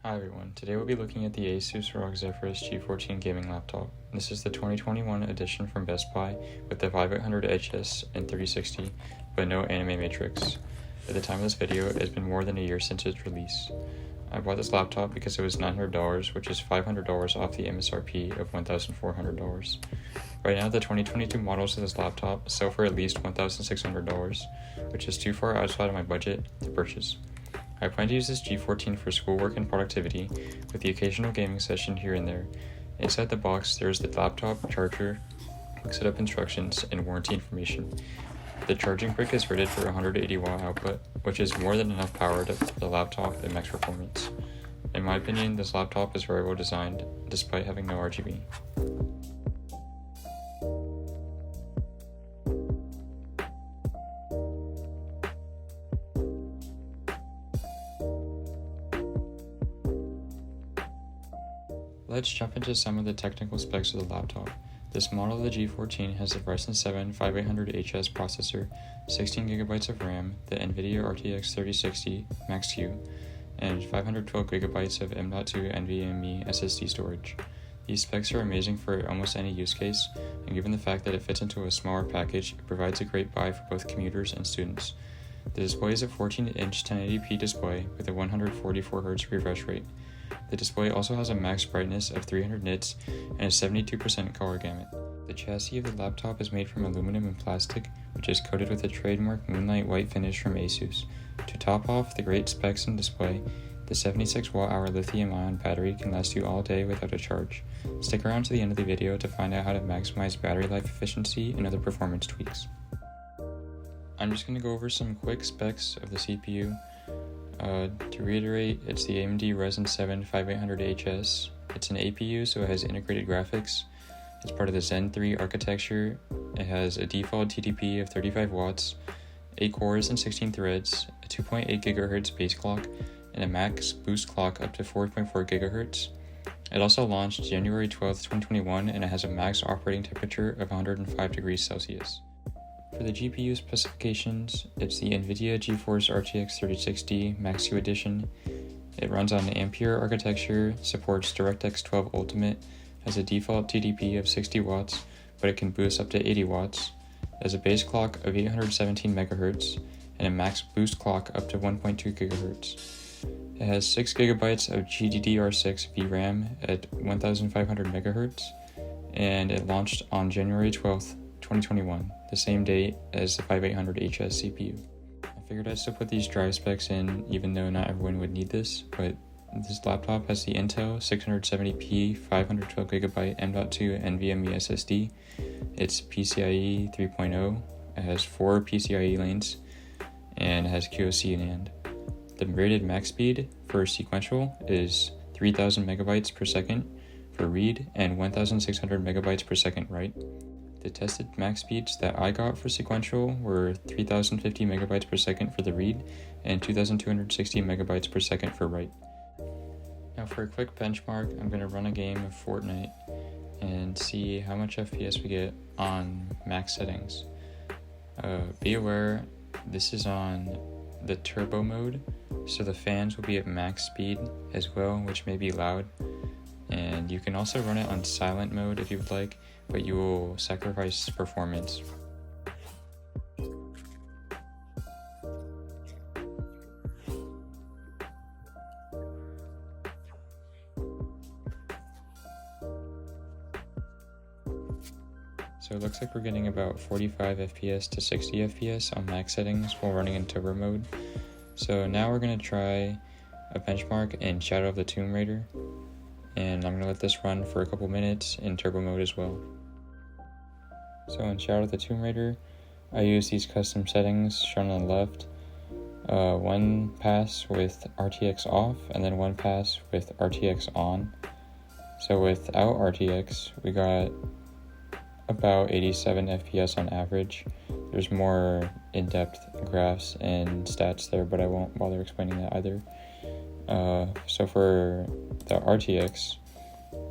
Hi everyone, today we'll be looking at the Asus ROG Zephyrus G14 gaming laptop. This is the 2021 edition from Best Buy with the 5800HS and 3060, but no anime matrix. At the time of this video, it has been more than a year since its release. I bought this laptop because it was $900, which is $500 off the MSRP of $1,400. Right now, the 2022 models of this laptop sell for at least $1,600, which is too far outside of my budget to purchase. I plan to use this G14 for schoolwork and productivity, with the occasional gaming session here and there. Inside the box, there is the laptop, charger, quick setup instructions, and warranty information. The charging brick is rated for 180 watt output, which is more than enough power to the laptop at max performance. In my opinion, this laptop is very well designed, despite having no RGB. Let's jump into some of the technical specs of the laptop. This model of the G14 has the Ryzen 7 5800HS processor, 16GB of RAM, the NVIDIA RTX 3060 Max-Q, and 512GB of M.2 NVMe SSD storage. These specs are amazing for almost any use case, and given the fact that it fits into a smaller package, it provides a great buy for both commuters and students. The display is a 14-inch 1080p display with a 144Hz refresh rate. The display also has a max brightness of 300 nits and a 72% color gamut. The chassis of the laptop is made from aluminum and plastic, which is coated with a trademark Moonlight white finish from Asus. To top off the great specs and display, the 76 watt-hour lithium-ion battery can last you all day without a charge. Stick around to the end of the video to find out how to maximize battery life efficiency and other performance tweaks. I'm just going to go over some quick specs of the CPU. To reiterate, it's the AMD Ryzen 7 5800HS. It's an APU, so it has integrated graphics. It's part of the Zen 3 architecture. It has a default TDP of 35 watts, 8 cores and 16 threads, a 2.8 GHz base clock, and a max boost clock up to 4.4 GHz. It also launched January 12, 2021, and it has a max operating temperature of 105 degrees Celsius. For the GPU specifications, it's the NVIDIA GeForce RTX 3060 Max-Q Edition. It runs on Ampere architecture, supports DirectX 12 Ultimate, has a default TDP of 60 watts, but it can boost up to 80 watts, has a base clock of 817 MHz, and a max boost clock up to 1.2 GHz. It has 6 GB of GDDR6 VRAM at 1500 MHz, and it launched on January 12th, 2021, the same date as the 5800HS CPU. I figured I'd still put these drive specs in, even though not everyone would need this, but this laptop has the Intel 670p 512GB M.2 NVMe SSD. It's PCIe 3.0, it has 4 PCIe lanes, and it has QoC NAND. The rated max speed for sequential is 3000 megabytes per second for read and 1600 megabytes per second write. The tested max speeds that I got for sequential were 3050 megabytes per second for the read and 2260 megabytes per second for write. Now for a quick benchmark, I'm going to run a game of Fortnite and see how much FPS we get on max settings. Be aware, this is on the turbo mode, so the fans will be at max speed as well, which may be loud. And you can also run it on silent mode if you would like, but you will sacrifice performance. So it looks like we're getting about 45 FPS to 60 FPS on max settings while running in turbo mode. So now we're going to try a benchmark in Shadow of the Tomb Raider, and I'm going to let this run for a couple minutes in turbo mode as well. So in Shadow of the Tomb Raider, I use these custom settings shown on the left. One pass with RTX off, and then one pass with RTX on. So without RTX, we got about 87 FPS on average. There's more in-depth graphs and stats there, but I won't bother explaining that either. So for the RTX,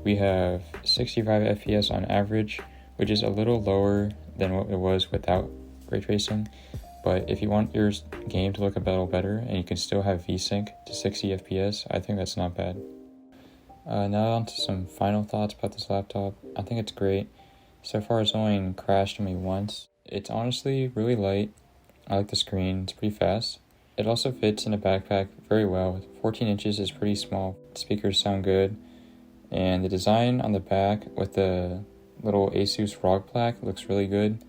we have 65 FPS on average, which is a little lower than what it was without ray tracing, But if you want your game to look a little better and you can still have VSync to 60 FPS, I think that's not bad. Now on to some final thoughts about this laptop. I think it's great. So far it's only crashed on me once. It's honestly really light. I like the screen, it's pretty fast. It also fits in a backpack very well. 14 inches is pretty small. The speakers sound good. And the design on the back with the little Asus ROG plaque looks really good.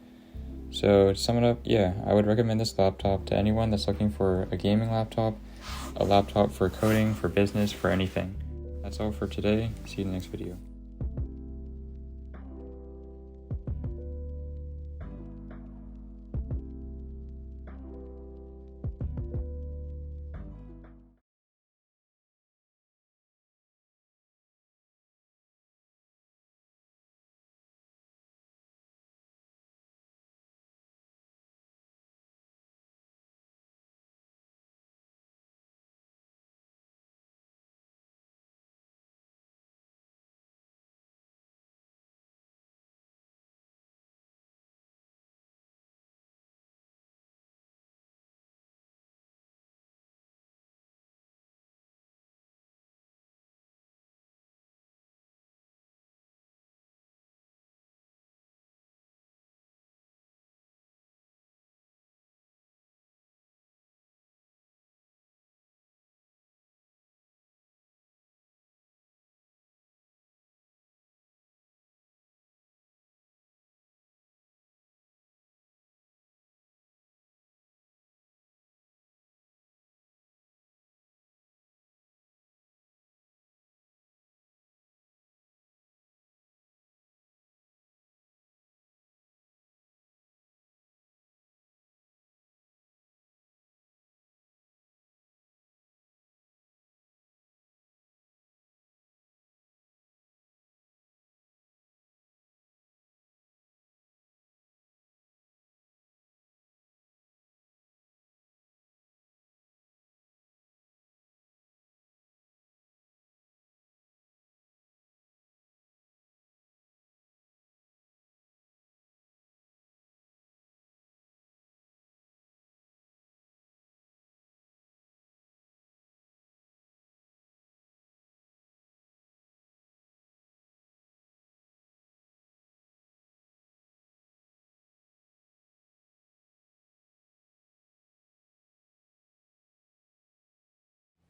So to sum it up, yeah, I would recommend this laptop to anyone that's looking for a gaming laptop, a laptop for coding, for business, for anything. That's all for today. See you in the next video.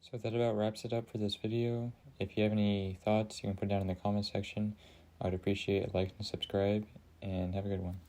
So that about wraps it up for this video. If you have any thoughts, you can put down in the comment section. I would appreciate a like and subscribe, and have a good one.